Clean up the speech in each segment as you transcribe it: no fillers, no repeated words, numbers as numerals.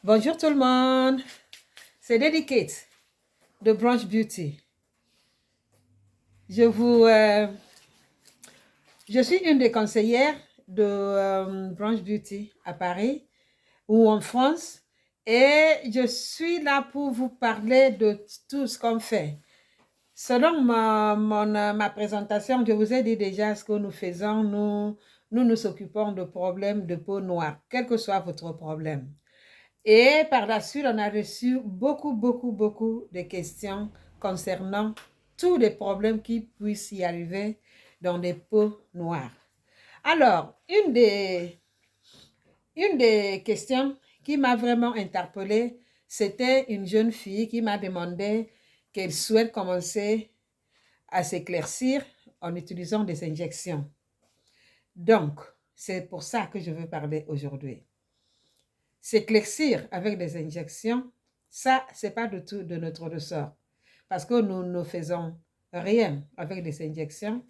Bonjour tout le monde, c'est Dedicate de Branch Beauty. Je suis une des conseillères de Branch Beauty à Paris ou en France et je suis là pour vous parler de tout ce qu'on fait. Selon ma présentation, je vous ai dit déjà ce que nous faisons. Nous nous occupons de problèmes de peau noire, quel que soit votre problème. Et par la suite, on a reçu beaucoup de questions concernant tous les problèmes qui puissent y arriver dans des peaux noires. Alors, une des questions qui m'a vraiment interpellée, c'était une jeune fille qui m'a demandé qu'elle souhaite commencer à s'éclaircir en utilisant des injections. Donc, c'est pour ça que je veux parler aujourd'hui. S'éclaircir avec des injections, ça, c'est pas du tout de notre ressort. Parce que nous ne faisons rien avec des injections.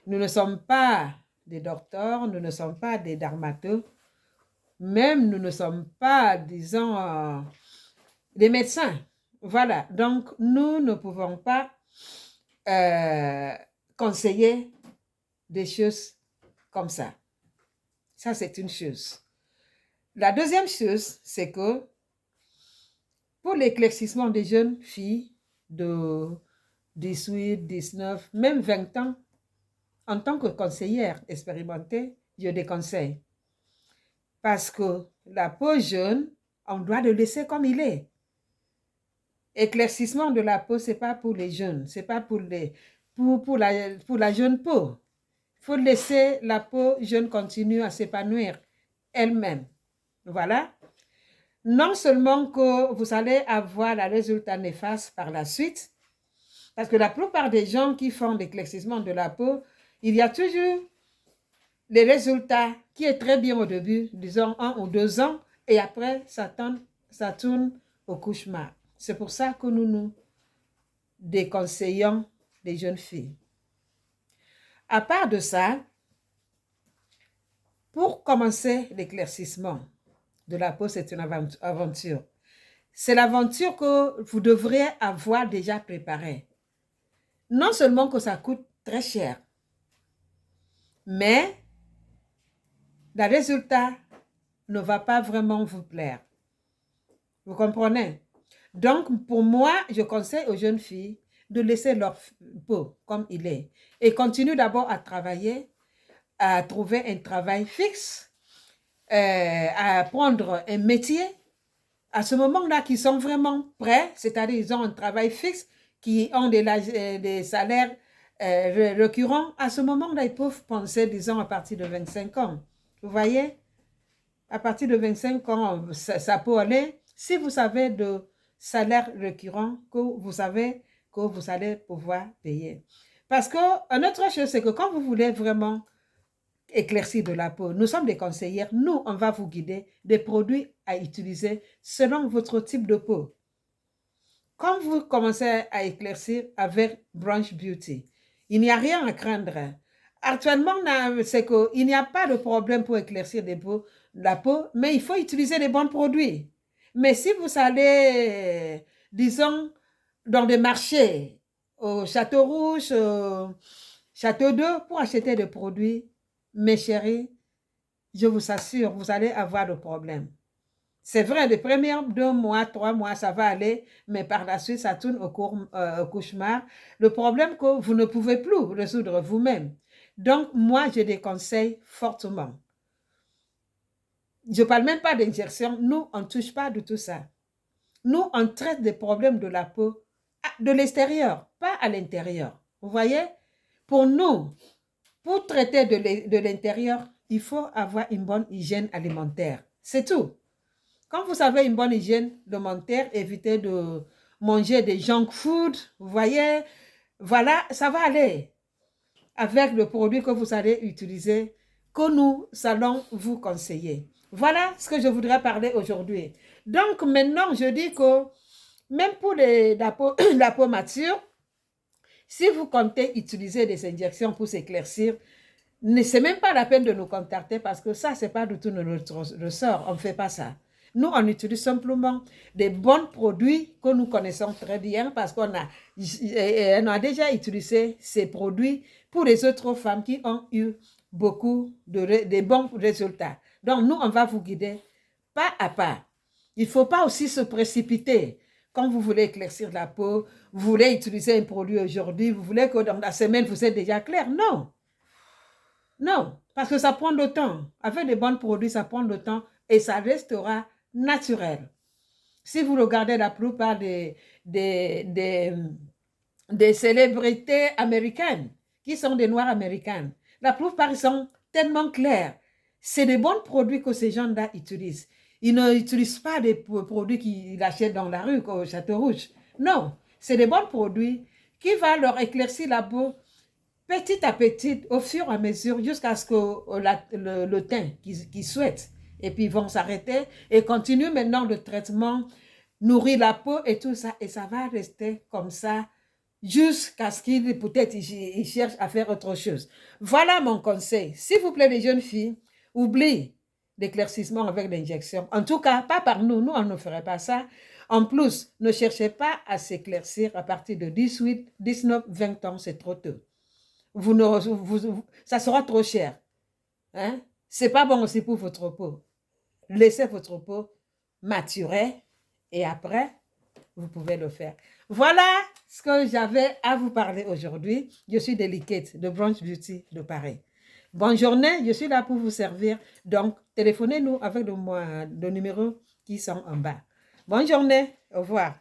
Nous ne sommes pas des docteurs, nous ne sommes pas des dermatos, même nous ne sommes pas, disons, des médecins. Voilà, donc nous ne pouvons pas conseiller des choses comme ça. Ça, c'est une chose. La deuxième chose, c'est que pour l'éclaircissement des jeunes filles de 18, 19, même 20 ans, en tant que conseillère expérimentée, je déconseille. Parce que la peau jeune, on doit le laisser comme il est. Éclaircissement de la peau, ce n'est pas pour les jeunes, ce n'est pas pour la jeune peau. Il faut laisser la peau jeune continuer à s'épanouir elle-même. Voilà. Non seulement que vous allez avoir le résultat néfaste par la suite, parce que la plupart des gens qui font l'éclaircissement de la peau, il y a toujours les résultats qui est très bien au début, disons 1 ou 2 ans, et après, ça tourne au cauchemar. C'est pour ça que nous nous déconseillons les jeunes filles. À part de ça, pour commencer l'éclaircissement de la peau, c'est une aventure. C'est l'aventure que vous devriez avoir déjà préparée. Non seulement que ça coûte très cher, mais le résultat ne va pas vraiment vous plaire. Vous comprenez? Donc, pour moi, je conseille aux jeunes filles de laisser leur peau comme il est et continuer d'abord à travailler, à trouver un travail fixe, à prendre un métier. À ce moment-là, qu'ils sont vraiment prêts, c'est-à-dire ils ont un travail fixe, qui ont des salaires récurrents, à ce moment-là, ils peuvent penser, disons, à partir de 25 ans. Vous voyez? À partir de 25 ans, ça peut aller. Si vous avez de salaire récurrent, que vous savez que vous allez pouvoir payer. Parce que, une autre chose, c'est que quand vous voulez vraiment éclaircir de la peau, nous sommes des conseillères, nous, on va vous guider des produits à utiliser selon votre type de peau. Quand vous commencez à éclaircir avec Branch Beauty, il n'y a rien à craindre. Actuellement, c'est qu'il n'y a pas de problème pour éclaircir la peau, mais il faut utiliser les bons produits. Mais si vous allez, disons, dans des marchés, au Château Rouge, au Château d'Eau, pour acheter des produits, mes chéris, je vous assure, vous allez avoir des problèmes. C'est vrai, les premiers 2 mois, 3 mois, ça va aller, mais par la suite, ça tourne au cauchemar. Le problème que vous ne pouvez plus résoudre vous-même. Donc, moi, je déconseille fortement. Je ne parle même pas d'injection. Nous, on ne touche pas de tout ça. Nous, on traite des problèmes de la peau de l'extérieur, pas à l'intérieur. Vous voyez? Pour nous, pour traiter de l'intérieur, il faut avoir une bonne hygiène alimentaire. C'est tout. Quand vous avez une bonne hygiène alimentaire, évitez de manger des junk food, vous voyez, voilà, ça va aller avec le produit que vous allez utiliser, que nous allons vous conseiller. Voilà ce que je voudrais parler aujourd'hui. Donc maintenant, je dis que même pour la peau mature, si vous comptez utiliser des injections pour s'éclaircir, ce n'est même pas la peine de nous contacter parce que ça, ce n'est pas du tout notre ressort. On ne fait pas ça. Nous, on utilise simplement des bons produits que nous connaissons très bien parce qu'on a déjà utilisé ces produits pour les autres femmes qui ont eu beaucoup de bons résultats. Donc, nous, on va vous guider pas à pas. Il ne faut pas aussi se précipiter. Quand vous voulez éclaircir la peau, vous voulez utiliser un produit aujourd'hui, vous voulez que dans la semaine, vous êtes déjà clair. Non, non, parce que ça prend le temps. Avec des bons produits, ça prend le temps et ça restera naturel. Si vous regardez la plupart des célébrités américaines, qui sont des Noirs américaines, la plupart ils sont tellement clairs. C'est des bons produits que ces gens-là utilisent. Ils n'utilisent pas des produits qu'ils achètent dans la rue, comme au Château Rouge. Non, c'est des bons produits qui vont leur éclaircir la peau petit à petit, au fur et à mesure, jusqu'à ce que le teint qu'ils souhaitent. Et puis ils vont s'arrêter et continuer maintenant le traitement, nourrir la peau et tout ça. Et ça va rester comme ça jusqu'à ce qu'ils peut-être ils cherchent à faire autre chose. Voilà mon conseil. S'il vous plaît, les jeunes filles, oubliez l'éclaircissement avec l'injection. En tout cas, pas par nous. Nous, on ne ferait pas ça. En plus, ne cherchez pas à s'éclaircir à partir de 18, 19, 20 ans. C'est trop tôt. Ça sera trop cher. Hein? Ce n'est pas bon aussi pour votre peau. Laissez votre peau maturer et après, vous pouvez le faire. Voilà ce que j'avais à vous parler aujourd'hui. Je suis Delicate de Branch Beauty de Paris. Bonne journée, je suis là pour vous servir. Donc, téléphonez-nous avec le numéro qui sont en bas. Bonne journée, au revoir.